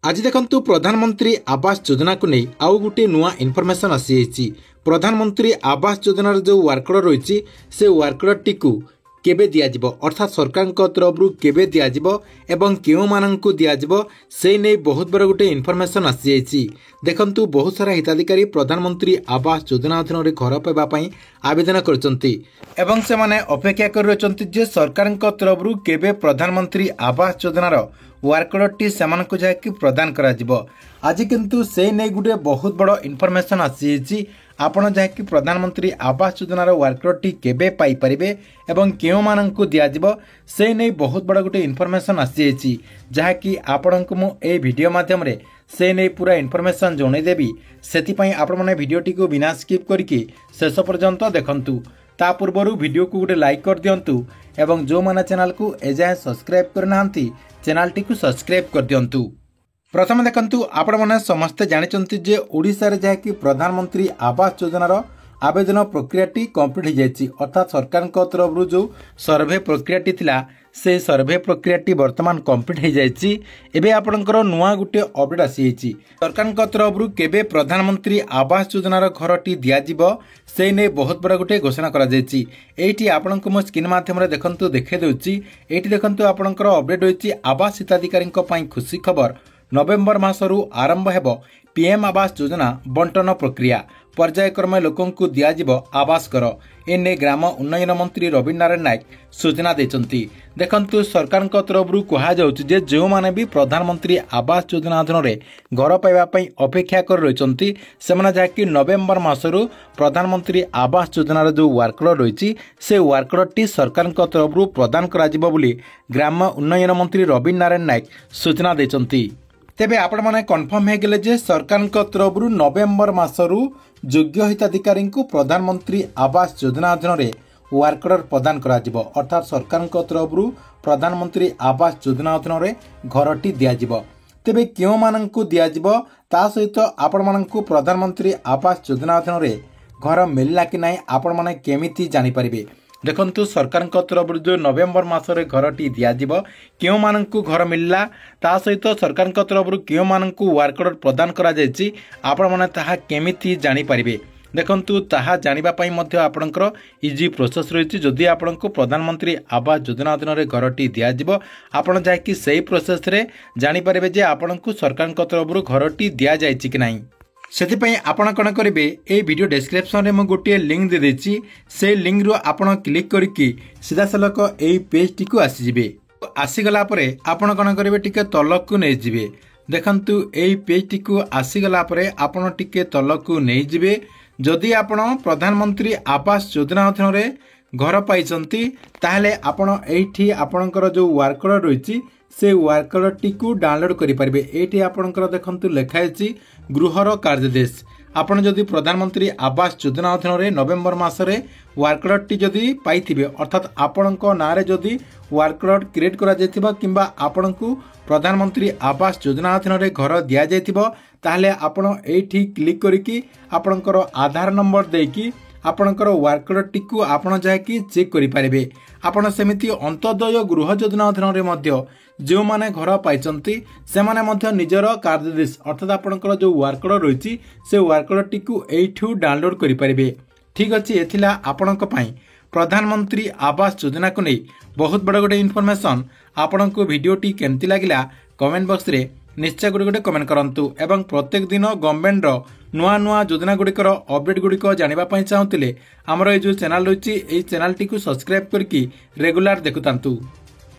आज देखंतु प्रधानमंत्री आवास योजना को नहीं आउ गोटे नुआ इनफॉरमेशन आसी प्रधानमंत्री आवास योजनार जो वर्कड रही से वर्कड टी केबे दियाजिबो अर्थात सरकार तरफ केबे दियाजिबो एवं केउ माननकु दियाजिबो से नहीं बहुत बड़ गोटे इनफॉरमेशन आसी देखंतु बहुत सारा हिताधिकारी प्रधानमंत्री आवास योजना अधीन घर पाइबा पई आवेदन करचंती एवं से माने अपेक्षा कर रहचंती जे सरकार तरफ केबे प्रधानमंत्री आवास योजनार वर्कड टी सेमानकु जाकी प्रदान करा जिवो। आज किंतु से नहीं गोटे बहुत बड़ इनफॉरमेशन आसी आपण जहाँकि प्रधानमंत्री आवास योजनार वर्कड टी केबे पाई परिबे एवं केउ माननकु दियाजिबो से नहीं बहुत बड़ गोटे इनफॉरमेशन आसी जहाँकि आपणको मु ए वीडियो माध्यम रे से नहीं पूरा इनफॉरमेशन जणै देबी सेति आपण माने वीडियोटी को बिना स्किप करके शेष पर्यंत देखंतु। ता पूर्व वीडियो को गोटे लाइक कर दियंतु एवं जो माने चैनल को एजाए सब्सक्राइब करनांती चैनल टी को सब्सक्राइब कर दियंतु। प्रथम देखंतु आपण माने समस्त जानिचंती जे ओडिसा रे जहाँकि प्रधानमंत्री आवास योजनार आवेदन प्रक्रियाटी कंप्लीट हो जाएगी अर्थात सरकार तरफ जो सर्वे प्रक्रियाटी थिला से सर्वे प्रक्रियाटी वर्तमान कंप्लीट हो जाएगी। एबे आपणकर नुआ गोटे अपडेट आसी सरकार तरफ केबे प्रधानमंत्री आवास योजनार घरटी दियाजिबो से नहीं बहुत बड़ा गोटे घोषणा करा जायछि। एठी आपणको मो स्क्रीन माध्यम रे देखंतु देखे देउछि एठी देखंतु आपणकर अपडेट होइछि आवास हिताधिकारीक पई खुशी खबर नवेम्बर मासरू आरंभ हेबो पीएम आवास योजना बंटन प्रक्रिया पर्यायक्रमे लोकंकु दियाजिबो आवास घर एने ग्राम उन्नयन मंत्री रवि नारायण नायक सूचना देचंती। देखंतु सरकार तरफ कहा जाउछि जे जो माने भी प्रधानमंत्री आवास योजना अधीन रे घर पाइबा पई अपेक्षा कर रहिचंती सेमाने जाकी नवेम्बर मासरू प्रधानमंत्री आवास योजनार जो वर्कड रहिछि से वर्कड टी सरकार तरफ प्रदान करा जिवो बोली ग्राम उन्नयन मंत्री रवि नारायण नायक सूचना देचंती। तेबे आपण माने कन्फर्म हो गले जे सरकार तरफ नवेम्बर मासरू योग्य हिताधिकारी को प्रधानमंत्री आवास योजना अधीन रे वर्कड प्रदान करा जिवो अर्थात सरकार तरफ प्रधानमंत्री आवास योजना अधीन रे घरटी दियाजिवो। तेबे केउ माननकु दियाजिवो ता सहित आपण माननकु प्रधानमंत्री आवास योजना अधीन रे घर मिलला कि नाही आपण माने केमिति जानि परिबे। देखंतु सरकार तरफ जो नवेम्बर मासरे घरटी दियाजिवो केउ माननकु घर मिलला ता सहित सरकार तरफ केउ माननकु वर्कड प्रदान करा जायछि आपण माने ताहा केमिति जानि परिबे। देखंतु ताहा जानिबा पई मध्य आपणकर इजी प्रोसेस रहिछि। जदि आपणको प्रधानमंत्री आवास योजना अधीन रे घरटी दियाजिवो आपण जायकि सेही प्रोसेस रे जानि परिबे जे आपणको सरकार तरफ घरटी दिया जायछि कि नाही। सेथिपई आपण कण करिवे ए वीडियो डिस्क्रिप्शन रे म गोटे लिंक दे देछि से लिंक रो आपण क्लिक करके सीधा सलक ए पेज टी को आसी जिवे। आसी गला परे आपण कण करिवे टिके तलक को नै जिवे। देखंतु ए पेज टी को आसी गला परे आपण टिके तलक को नै जिवे। जदि आपण प्रधानमंत्री आवास योजना अधीन रे घर पाइचंती ताहले आपण एठी आपणकर जो वर्कड रहिछि से वर्कड टी को डाउनलोड करि परिबे। एठी आपणकर देखंतु लेखायछि गृहर कार्यदेश आपण जदि प्रधानमंत्री आवास योजना अधीन रे नवेम्बर मासरे वर्कड टी जदि पाइथिबे अर्थात आपणको नारे जदि वर्कड क्रिएट करा जायथिबा किंबा आपणको प्रधानमंत्री आवास योजना अधीन रे घर दिया जायथिबो ताहले आपण एठी क्लिक करिकि आपणकर आधार नंबर देकी आपणकर वर्कड टी को आपण जायकि चेक करि परिबे। आपण सेमिति अंत्योदय गृह योजना अधीन रे मध्य जो माने घर पाइचंती से माने मध्य निजर कार्यदेश अर्थात आपणकर जो वर्कड रहिछि से वर्कड टी को एठू डाउनलोड करि परिबे। ठीक अछि एथिला आपणक पई प्रधानमंत्री आवास योजना को नै बहुत बड़ गोटे इनफॉरमेशन। आपणको वीडियोटी केमति लागिला कमेंट बॉक्स रे निश्चय गोटे कमेंट करंतु एवं प्रत्येक दिन गवर्नमेंट रो नुआ नुआ योजना गुड़िकर अपडेट गुड़िक जानिबा पई चाहूतिले हमर ए जो चैनल रहिछि ए चैनल टी को सब्सक्राइब करके रेगुलर देखुतांतु।